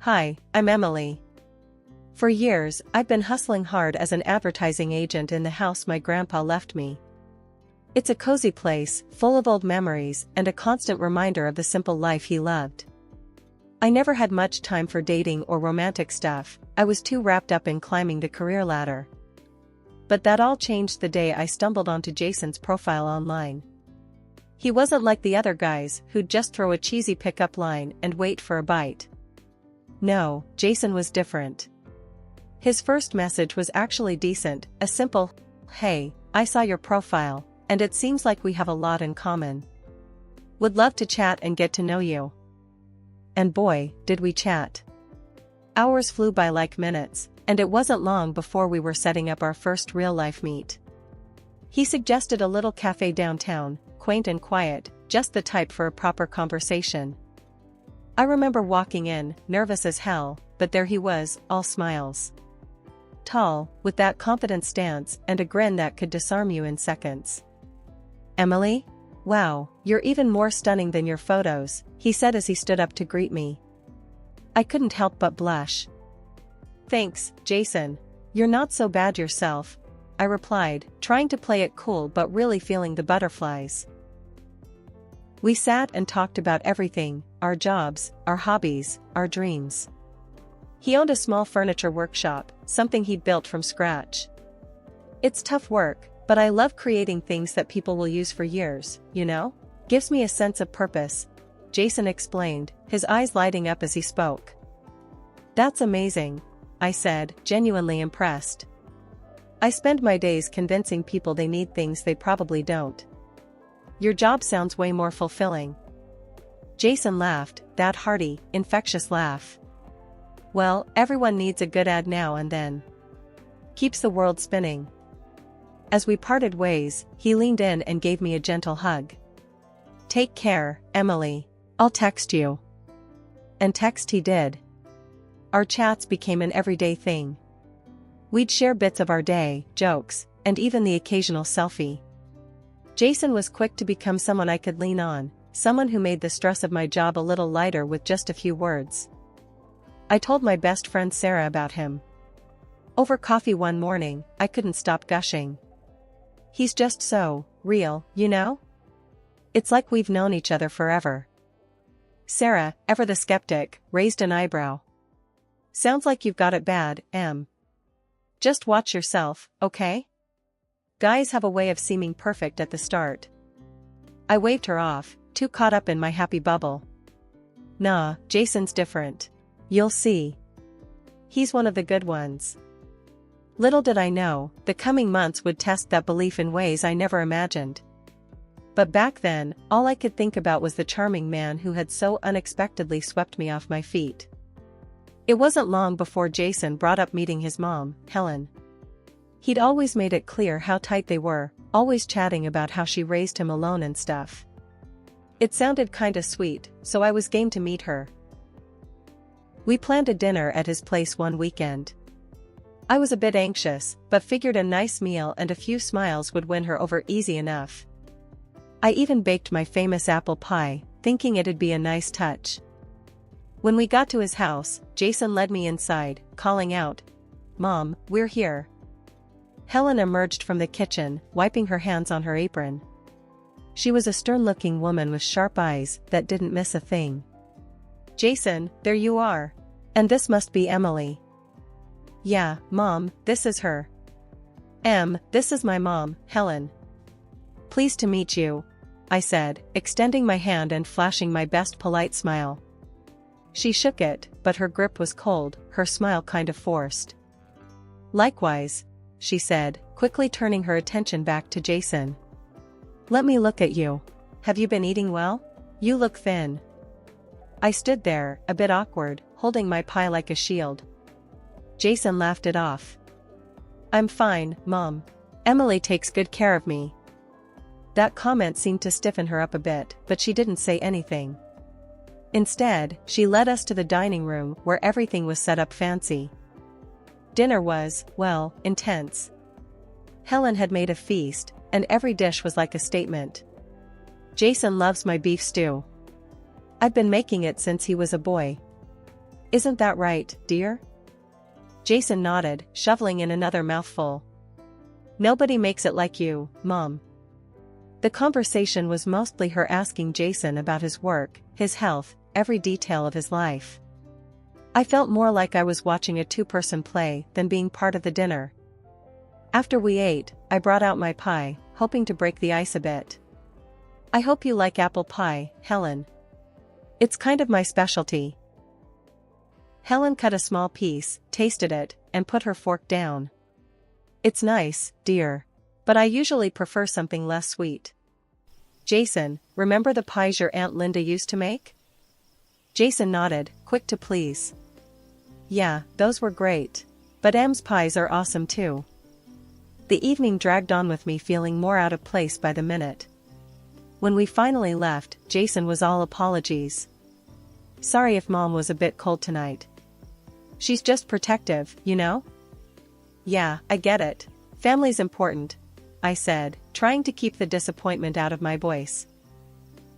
Hi, I'm Emily. For years, I've been hustling hard as an advertising agent in the house my grandpa left me. It's a cozy place, full of old memories and a constant reminder of the simple life he loved. I never had much time for dating or romantic stuff, I was too wrapped up in climbing the career ladder. But that all changed the day I stumbled onto Jason's profile online. He wasn't like the other guys who'd just throw a cheesy pickup line and wait for a bite. No, Jason was different. His first message was actually decent, a simple, "Hey, I saw your profile, and it seems like we have a lot in common. Would love to chat and get to know you." And boy, did we chat. Hours flew by like minutes, and it wasn't long before we were setting up our first real-life meet. He suggested a little cafe downtown, quaint and quiet, just the type for a proper conversation. I remember walking in, nervous as hell, but there he was, all smiles. Tall, with that confident stance and a grin that could disarm you in seconds. "Emily? Wow, you're even more stunning than your photos," he said as he stood up to greet me. I couldn't help but blush. "Thanks, Jason. You're not so bad yourself," I replied, trying to play it cool but really feeling the butterflies. We sat and talked about everything, our jobs, our hobbies, our dreams. He owned a small furniture workshop, something he'd built from scratch. "It's tough work, but I love creating things that people will use for years, you know? Gives me a sense of purpose," Jason explained, his eyes lighting up as he spoke. "That's amazing," I said, genuinely impressed. "I spend my days convincing people they need things they probably don't. Your job sounds way more fulfilling." Jason laughed, that hearty, infectious laugh. "Well, everyone needs a good ad now and then. Keeps the world spinning." As we parted ways, he leaned in and gave me a gentle hug. "Take care, Emily. I'll text you." And text he did. Our chats became an everyday thing. We'd share bits of our day, jokes, and even the occasional selfie. Jason was quick to become someone I could lean on, someone who made the stress of my job a little lighter with just a few words. I told my best friend Sarah about him. Over coffee one morning, I couldn't stop gushing. "He's just so real, you know? It's like we've known each other forever." Sarah, ever the skeptic, raised an eyebrow. "Sounds like you've got it bad, Em. Just watch yourself, okay? Guys have a way of seeming perfect at the start." I waved her off, too caught up in my happy bubble. "Nah, Jason's different. You'll see. He's one of the good ones." Little did I know, the coming months would test that belief in ways I never imagined. But back then, all I could think about was the charming man who had so unexpectedly swept me off my feet. It wasn't long before Jason brought up meeting his mom, Helen. He'd always made it clear how tight they were, always chatting about how she raised him alone and stuff. It sounded kinda sweet, so I was game to meet her. We planned a dinner at his place one weekend. I was a bit anxious, but figured a nice meal and a few smiles would win her over easy enough. I even baked my famous apple pie, thinking it'd be a nice touch. When we got to his house, Jason led me inside, calling out, "Mom, we're here." Helen emerged from the kitchen, wiping her hands on her apron. She was a stern-looking woman with sharp eyes that didn't miss a thing. "Jason, there you are. And this must be Emily." "Yeah, Mom, this is her." This is my mom, Helen." "Pleased to meet you," I said, extending my hand and flashing my best polite smile. She shook it, but her grip was cold, her smile kind of forced. "Likewise," she said, quickly turning her attention back to Jason. "Let me look at you. Have you been eating well? You look thin." I stood there, a bit awkward, holding my pie like a shield. Jason laughed it off. "I'm fine, Mom. Emily takes good care of me." That comment seemed to stiffen her up a bit, but she didn't say anything. Instead, she led us to the dining room where everything was set up fancy. Dinner was, well, intense. Helen had made a feast, and every dish was like a statement. Jason loves my beef stew. I'd been making it since he was a boy. Isn't that right, dear? Jason nodded, shoveling in another mouthful. Nobody makes it like you, Mom. The conversation was mostly her asking Jason about his work, his health, every detail of his life. I felt more like I was watching a two-person play than being part of the dinner. After we ate, I brought out my pie, hoping to break the ice a bit. I hope you like apple pie, Helen. It's kind of my specialty. Helen cut a small piece, tasted it, and put her fork down. It's nice, dear. But I usually prefer something less sweet. Jason, remember the pies your Aunt Linda used to make? Jason nodded, quick to please. Yeah, those were great. But Em's pies are awesome too. The evening dragged on with me feeling more out of place by the minute. When we finally left, Jason was all apologies. Sorry if Mom was a bit cold tonight. She's just protective, you know? Yeah, I get it. Family's important, I said, trying to keep the disappointment out of my voice.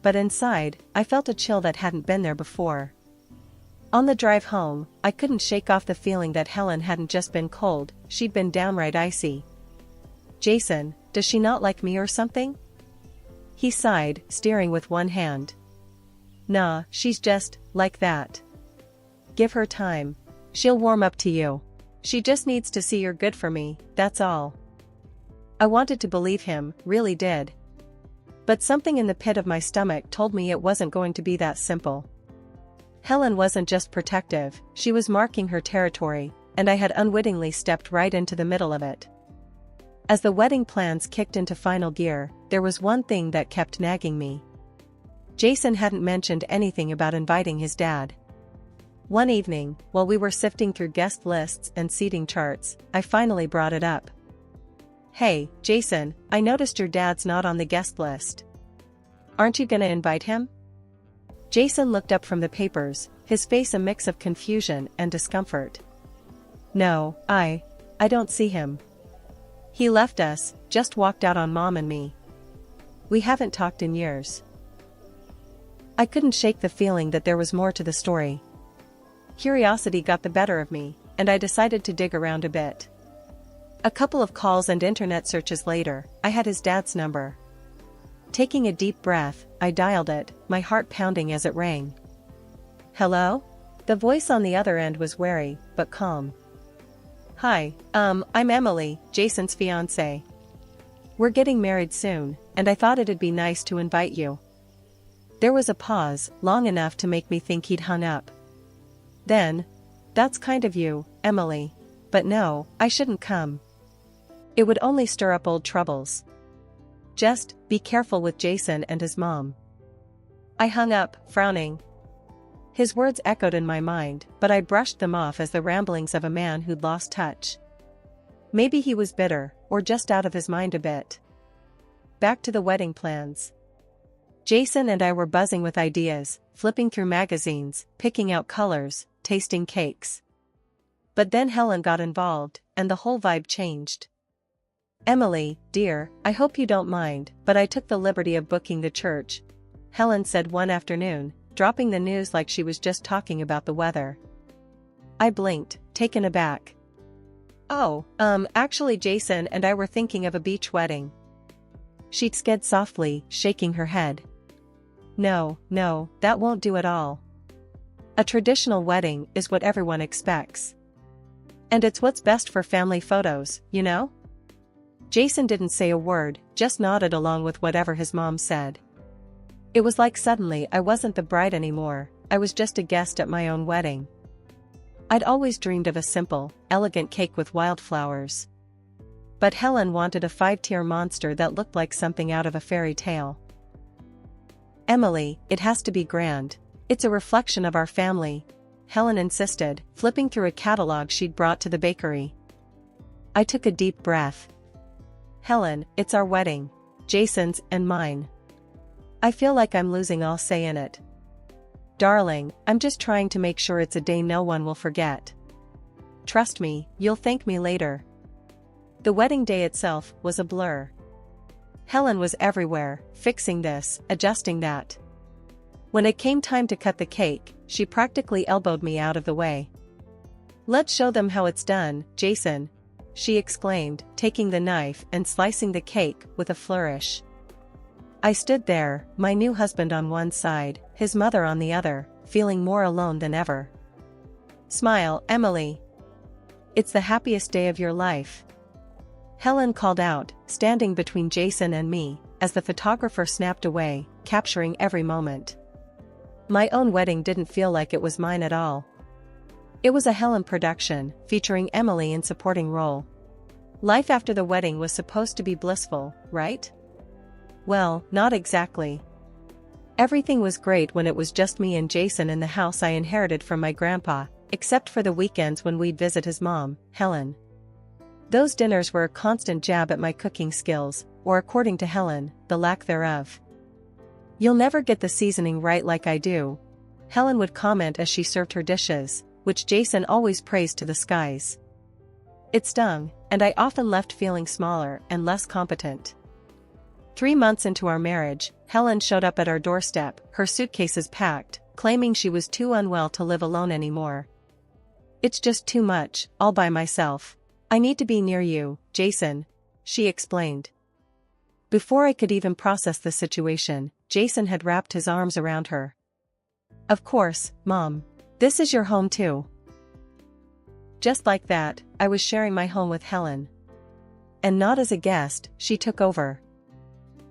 But inside, I felt a chill that hadn't been there before. On the drive home, I couldn't shake off the feeling that Helen hadn't just been cold, she'd been downright icy. Jason, does she not like me or something? He sighed, steering with one hand. Nah, she's just like that. Give her time. She'll warm up to you. She just needs to see you're good for me, that's all. I wanted to believe him, really did. But something in the pit of my stomach told me it wasn't going to be that simple. Helen wasn't just protective, she was marking her territory, and I had unwittingly stepped right into the middle of it. As the wedding plans kicked into final gear, there was one thing that kept nagging me. Jason hadn't mentioned anything about inviting his dad. One evening, while we were sifting through guest lists and seating charts, I finally brought it up. Hey, Jason, I noticed your dad's not on the guest list. Aren't you gonna invite him? Jason looked up from the papers, his face a mix of confusion and discomfort. No, I don't see him. He left us, just walked out on Mom and me. We haven't talked in years. I couldn't shake the feeling that there was more to the story. Curiosity got the better of me, and I decided to dig around a bit. A couple of calls and internet searches later, I had his dad's number. Taking a deep breath, I dialed it, my heart pounding as it rang. Hello? The voice on the other end was wary, but calm. Hi, I'm Emily, Jason's fiancée. We're getting married soon, and I thought it'd be nice to invite you. There was a pause, long enough to make me think he'd hung up. Then, that's kind of you, Emily. But no, I shouldn't come. It would only stir up old troubles. Just, be careful with Jason and his mom. I hung up, frowning. His words echoed in my mind, but I brushed them off as the ramblings of a man who'd lost touch. Maybe he was bitter, or just out of his mind a bit. Back to the wedding plans. Jason and I were buzzing with ideas, flipping through magazines, picking out colors, tasting cakes. But then Helen got involved, and the whole vibe changed. Emily, dear, I hope you don't mind, but I took the liberty of booking the church, Helen said one afternoon, dropping the news like she was just talking about the weather. I blinked, taken aback. Oh, actually Jason and I were thinking of a beach wedding. She sked softly, shaking her head. No, that won't do at all. A traditional wedding is what everyone expects. And it's what's best for family photos, you know? Jason didn't say a word, just nodded along with whatever his mom said. It was like suddenly I wasn't the bride anymore, I was just a guest at my own wedding. I'd always dreamed of a simple, elegant cake with wildflowers. But Helen wanted a 5-tier monster that looked like something out of a fairy tale. Emily, it has to be grand. It's a reflection of our family, Helen insisted, flipping through a catalog she'd brought to the bakery. I took a deep breath. Helen, it's our wedding. Jason's and mine. I feel like I'm losing all say in it. Darling, I'm just trying to make sure it's a day no one will forget. Trust me, you'll thank me later. The wedding day itself was a blur. Helen was everywhere, fixing this, adjusting that. When it came time to cut the cake, she practically elbowed me out of the way. "Let's show them how it's done, Jason," she exclaimed, taking the knife and slicing the cake with a flourish. I stood there, my new husband on one side, his mother on the other, feeling more alone than ever. "Smile, Emily. It's the happiest day of your life," Helen called out, standing between Jason and me, as the photographer snapped away, capturing every moment. My own wedding didn't feel like it was mine at all. It was a Helen production, featuring Emily in supporting role. Life after the wedding was supposed to be blissful, right? Well, not exactly. Everything was great when it was just me and Jason in the house I inherited from my grandpa, except for the weekends when we'd visit his mom, Helen. Those dinners were a constant jab at my cooking skills, or according to Helen, the lack thereof. "You'll never get the seasoning right like I do," Helen would comment as she served her dishes, which Jason always praised to the skies. It stung, and I often left feeling smaller and less competent. 3 months into our marriage, Helen showed up at our doorstep, her suitcases packed, claiming she was too unwell to live alone anymore. "It's just too much, all by myself. I need to be near you, Jason," she explained. Before I could even process the situation, Jason had wrapped his arms around her. "Of course, Mom. This is your home too." Just like that, I was sharing my home with Helen. And not as a guest, she took over.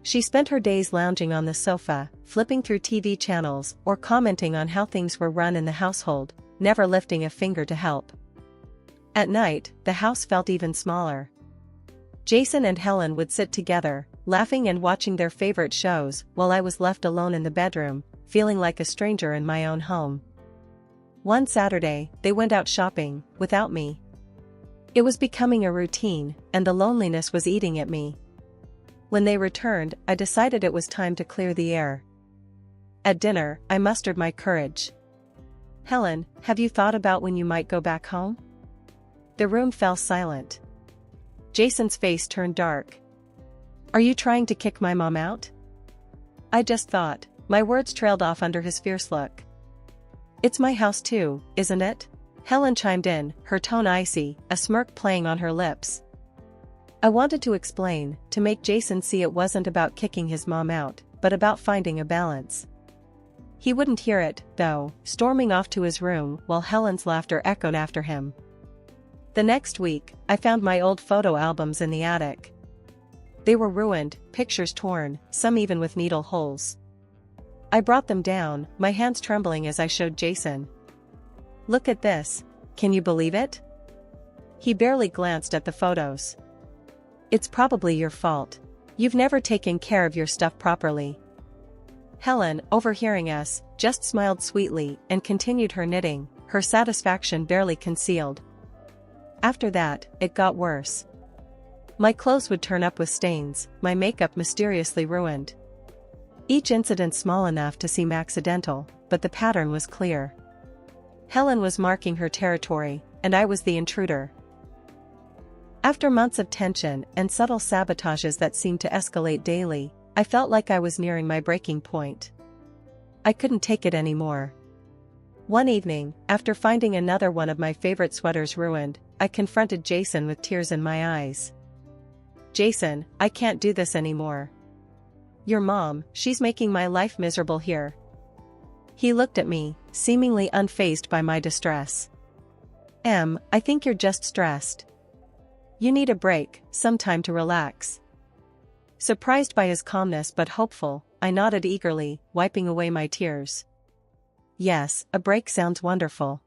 She spent her days lounging on the sofa, flipping through TV channels or commenting on how things were run in the household, never lifting a finger to help. At night, the house felt even smaller. Jason and Helen would sit together, laughing and watching their favorite shows, while I was left alone in the bedroom, feeling like a stranger in my own home. One Saturday, they went out shopping, without me. It was becoming a routine, and the loneliness was eating at me. When they returned, I decided it was time to clear the air. At dinner, I mustered my courage. "Helen, have you thought about when you might go back home?" The room fell silent. Jason's face turned dark. "Are you trying to kick my mom out?" I just thought. My words trailed off under his fierce look. "It's my house too, isn't it?" Helen chimed in, her tone icy, a smirk playing on her lips. I wanted to explain, to make Jason see it wasn't about kicking his mom out, but about finding a balance. He wouldn't hear it, though, storming off to his room while Helen's laughter echoed after him. The next week, I found my old photo albums in the attic. They were ruined, pictures torn, some even with needle holes. I brought them down, my hands trembling as I showed Jason. "Look at this. Can you believe it?" He barely glanced at the photos. "It's probably your fault. You've never taken care of your stuff properly." Helen, overhearing us, just smiled sweetly and continued her knitting, her satisfaction barely concealed. After that, it got worse. My clothes would turn up with stains, my makeup mysteriously ruined. Each incident small enough to seem accidental, but the pattern was clear. Helen was marking her territory, and I was the intruder. After months of tension and subtle sabotages that seemed to escalate daily, I felt like I was nearing my breaking point. I couldn't take it anymore. One evening, after finding another one of my favorite sweaters ruined, I confronted Jason with tears in my eyes. "Jason, I can't do this anymore. Your mom, she's making my life miserable here." He looked at me, seemingly unfazed by my distress. I think you're just stressed. You need a break, some time to relax." Surprised by his calmness but hopeful, I nodded eagerly, wiping away my tears. "Yes, a break sounds wonderful.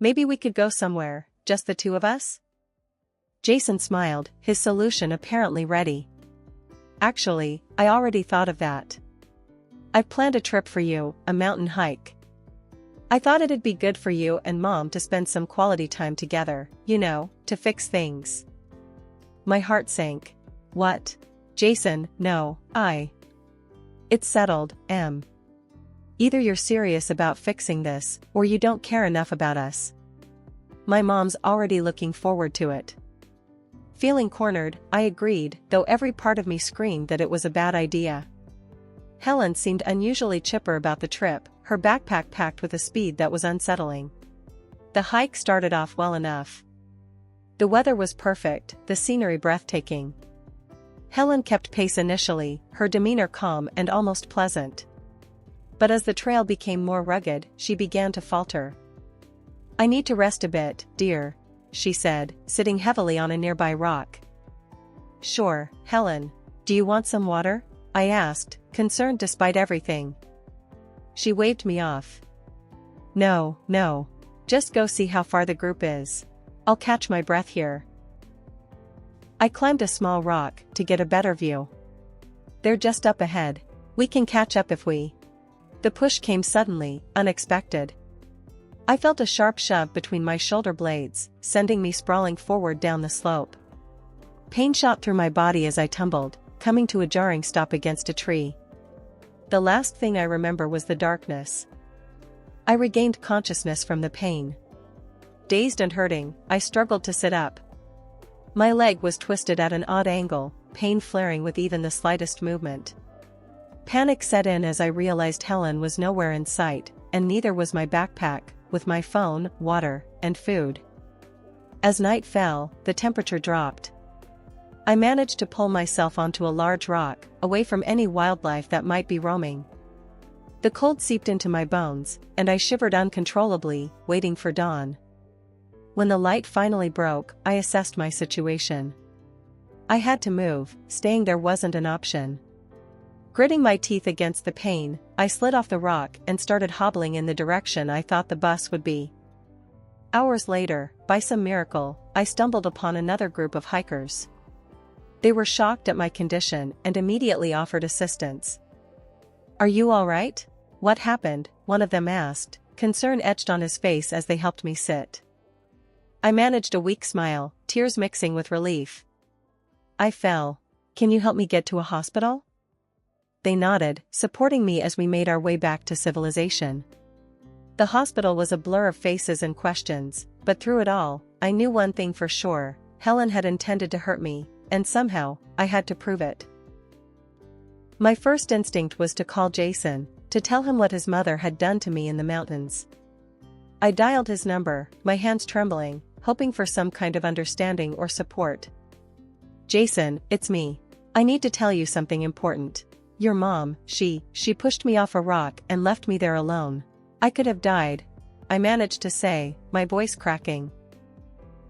Maybe we could go somewhere, just the two of us?" Jason smiled, his solution apparently ready. "Actually, I already thought of that. I've planned a trip for you, a mountain hike. I thought it'd be good for you and Mom to spend some quality time together, to fix things." My heart sank. "What? Jason, no, It's settled, Em. Either you're serious about fixing this, or you don't care enough about us. My mom's already looking forward to it." Feeling cornered, I agreed, though every part of me screamed that it was a bad idea. Helen seemed unusually chipper about the trip, her backpack packed with a speed that was unsettling. The hike started off well enough. The weather was perfect, the scenery breathtaking. Helen kept pace initially, her demeanor calm and almost pleasant. But as the trail became more rugged, she began to falter. "I need to rest a bit, dear," she said, sitting heavily on a nearby rock. "Sure, Helen. Do you want some water?" I asked, concerned despite everything. She waved me off. No. Just go see how far the group is. I'll catch my breath here." I climbed a small rock to get a better view. "They're just up ahead. We can catch up if we..." The push came suddenly, unexpected. I felt a sharp shove between my shoulder blades, sending me sprawling forward down the slope. Pain shot through my body as I tumbled, coming to a jarring stop against a tree. The last thing I remember was the darkness. I regained consciousness from the pain. Dazed and hurting, I struggled to sit up. My leg was twisted at an odd angle, pain flaring with even the slightest movement. Panic set in as I realized Helen was nowhere in sight, and neither was my backpack, with my phone, water, and food. As night fell, the temperature dropped. I managed to pull myself onto a large rock, away from any wildlife that might be roaming. The cold seeped into my bones, and I shivered uncontrollably, waiting for dawn. When the light finally broke, I assessed my situation. I had to move, staying there wasn't an option. Gritting my teeth against the pain, I slid off the rock and started hobbling in the direction I thought the bus would be. Hours later, by some miracle, I stumbled upon another group of hikers. They were shocked at my condition and immediately offered assistance. "Are you all right? What happened?" one of them asked, concern etched on his face as they helped me sit. I managed a weak smile, tears mixing with relief. "I fell. Can you help me get to a hospital?" They nodded, supporting me as we made our way back to civilization. The hospital was a blur of faces and questions, but through it all, I knew one thing for sure: Helen had intended to hurt me, and somehow, I had to prove it. My first instinct was to call Jason, to tell him what his mother had done to me in the mountains. I dialed his number, my hands trembling, hoping for some kind of understanding or support. "Jason, it's me. I need to tell you something important. Your mom, she pushed me off a rock and left me there alone. I could have died," I managed to say, my voice cracking.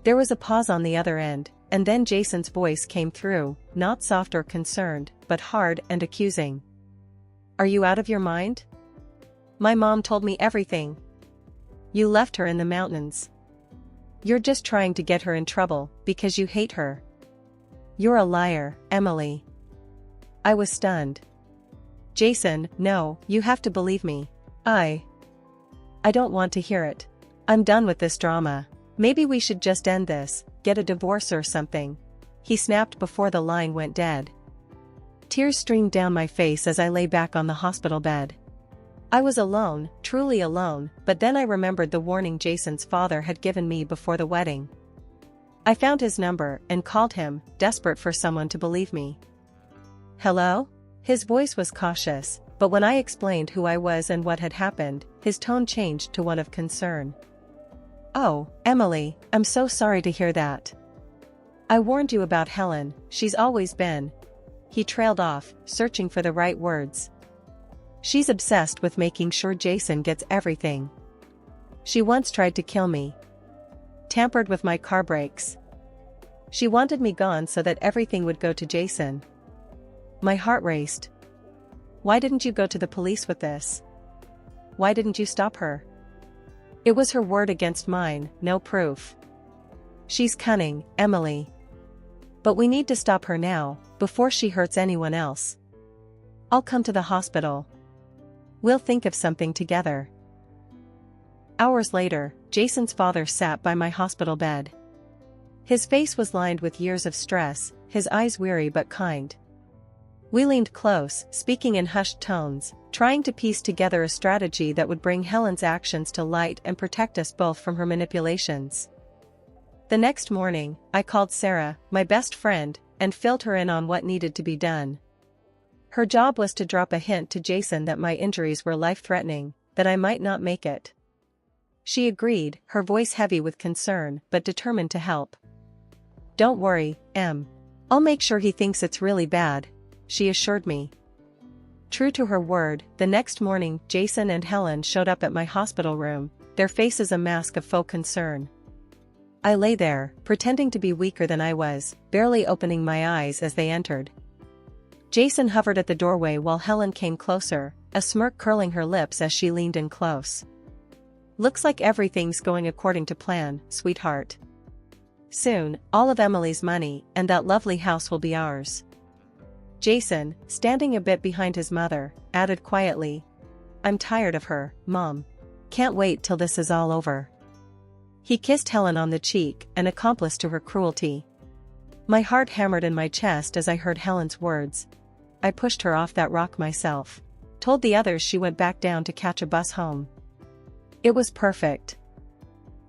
There was a pause on the other end, and then Jason's voice came through, not soft or concerned, but hard and accusing. "Are you out of your mind? My mom told me everything. You left her in the mountains. You're just trying to get her in trouble, because you hate her. You're a liar, Emily." I was stunned. "Jason, no, you have to believe me. I don't want to hear it. I'm done with this drama. Maybe we should just end this, get a divorce or something," he snapped before the line went dead. Tears streamed down my face as I lay back on the hospital bed. I was alone, truly alone, but then I remembered the warning Jason's father had given me before the wedding. I found his number and called him, desperate for someone to believe me. "Hello?" His voice was cautious, but when I explained who I was and what had happened, his tone changed to one of concern. "Oh, Emily, I'm so sorry to hear that. I warned you about Helen, she's always been..." He trailed off, searching for the right words. "She's obsessed with making sure Jason gets everything. She once tried to kill me. Tampered with my car brakes. She wanted me gone so that everything would go to Jason." My heart raced. "Why didn't you go to the police with this? Why didn't you stop her?" It was her word against mine, no proof. "She's cunning, Emily. But we need to stop her now, before she hurts anyone else. I'll come to the hospital. We'll think of something together." Hours later, Jason's father sat by my hospital bed. His face was lined with years of stress, his eyes weary but kind. We leaned close, speaking in hushed tones, trying to piece together a strategy that would bring Helen's actions to light and protect us both from her manipulations. The next morning, I called Sarah, my best friend, and filled her in on what needed to be done. Her job was to drop a hint to Jason that my injuries were life-threatening, that I might not make it. She agreed, her voice heavy with concern but determined to help. "Don't worry, Em. I'll make sure he thinks it's really bad," she assured me. True to her word, the next morning Jason and Helen showed up at my hospital room, their faces a mask of faux concern. I lay there, pretending to be weaker than I was, barely opening my eyes as they entered. Jason hovered at the doorway while Helen came closer, a smirk curling her lips as she leaned in close. "Looks like everything's going according to plan, sweetheart. Soon, all of Emily's money and that lovely house will be ours." Jason, standing a bit behind his mother, added quietly, "I'm tired of her, Mom. Can't wait till this is all over." He kissed Helen on the cheek, an accomplice to her cruelty. My heart hammered in my chest as I heard Helen's words. I pushed her off that rock myself. Told the others she went back down to catch a bus home. It was perfect.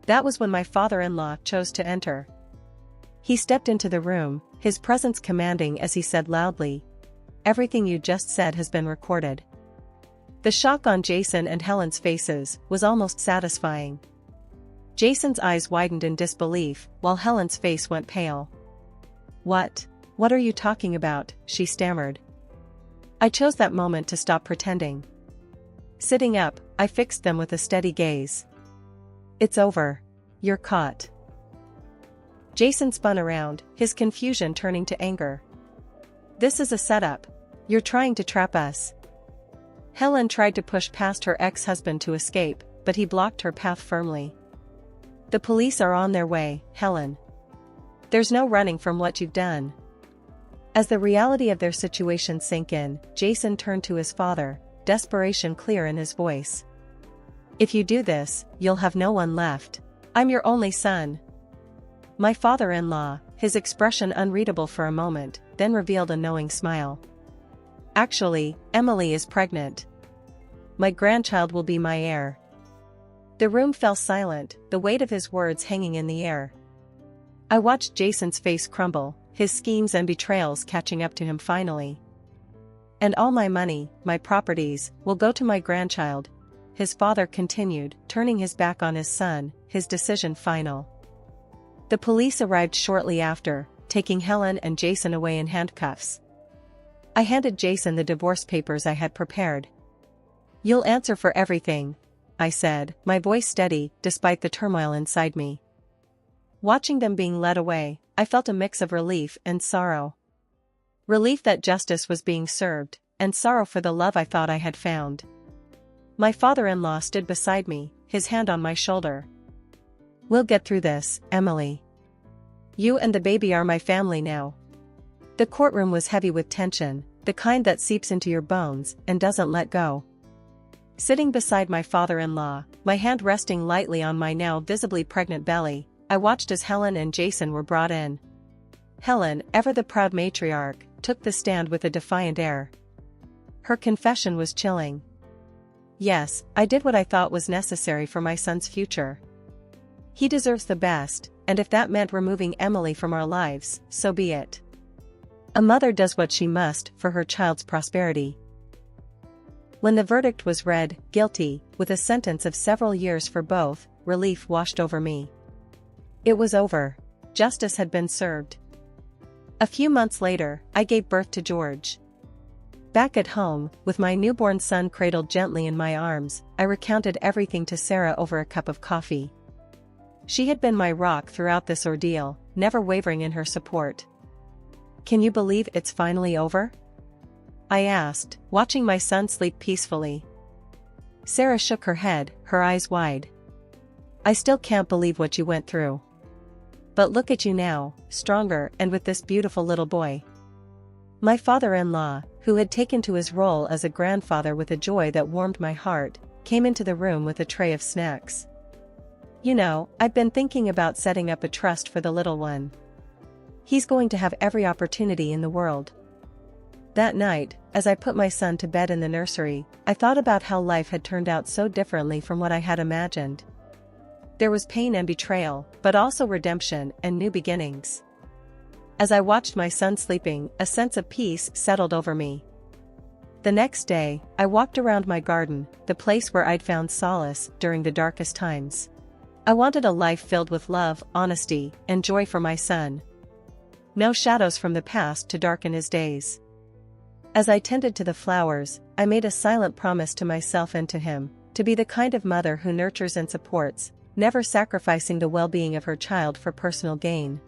That was when my father-in-law chose to enter. He stepped into the room, his presence commanding as he said loudly, "Everything you just said has been recorded." The shock on Jason and Helen's faces was almost satisfying. Jason's eyes widened in disbelief, while Helen's face went pale. What are you talking about?" she stammered. I chose that moment to stop pretending. Sitting up, I fixed them with a steady gaze. "It's over. You're caught." Jason spun around, his confusion turning to anger. "This is a setup. You're trying to trap us." Helen tried to push past her ex-husband to escape, but he blocked her path firmly. "The police are on their way, Helen. There's no running from what you've done." As the reality of their situation sank in, Jason turned to his father, desperation clear in his voice. "If you do this, you'll have no one left. I'm your only son." My father-in-law, his expression unreadable for a moment, then revealed a knowing smile. "Actually, Emily is pregnant. My grandchild will be my heir." The room fell silent, the weight of his words hanging in the air. I watched Jason's face crumble, his schemes and betrayals catching up to him finally. "And all my money, my properties, will go to my grandchild," his father continued, turning his back on his son, his decision final. The police arrived shortly after, taking Helen and Jason away in handcuffs. I handed Jason the divorce papers I had prepared. "You'll answer for everything," I said, my voice steady, despite the turmoil inside me. Watching them being led away, I felt a mix of relief and sorrow. Relief that justice was being served, and sorrow for the love I thought I had found. My father-in-law stood beside me, his hand on my shoulder. "We'll get through this, Emily. You and the baby are my family now." The courtroom was heavy with tension, the kind that seeps into your bones and doesn't let go. Sitting beside my father-in-law, my hand resting lightly on my now visibly pregnant belly, I watched as Helen and Jason were brought in. Helen, ever the proud matriarch, took the stand with a defiant air. Her confession was chilling. "Yes, I did what I thought was necessary for my son's future. He deserves the best, and if that meant removing Emily from our lives, so be it. A mother does what she must for her child's prosperity." When the verdict was read, guilty, with a sentence of several years for both, relief washed over me. It was over. Justice had been served. A few months later, I gave birth to George. Back at home, with my newborn son cradled gently in my arms, I recounted everything to Sarah over a cup of coffee. She had been my rock throughout this ordeal, never wavering in her support. "Can you believe it's finally over?" I asked, watching my son sleep peacefully. Sarah shook her head, her eyes wide. "I still can't believe what you went through. But look at you now, stronger and with this beautiful little boy." My father-in-law, who had taken to his role as a grandfather with a joy that warmed my heart, came into the room with a tray of snacks. "You know, I've been thinking about setting up a trust for the little one. He's going to have every opportunity in the world." That night, as I put my son to bed in the nursery, I thought about how life had turned out so differently from what I had imagined. There was pain and betrayal, but also redemption and new beginnings. As I watched my son sleeping, a sense of peace settled over me. The next day, I walked around my garden, the place where I'd found solace during the darkest times. I wanted a life filled with love, honesty, and joy for my son. No shadows from the past to darken his days. As I tended to the flowers, I made a silent promise to myself and to him, to be the kind of mother who nurtures and supports, never sacrificing the well-being of her child for personal gain.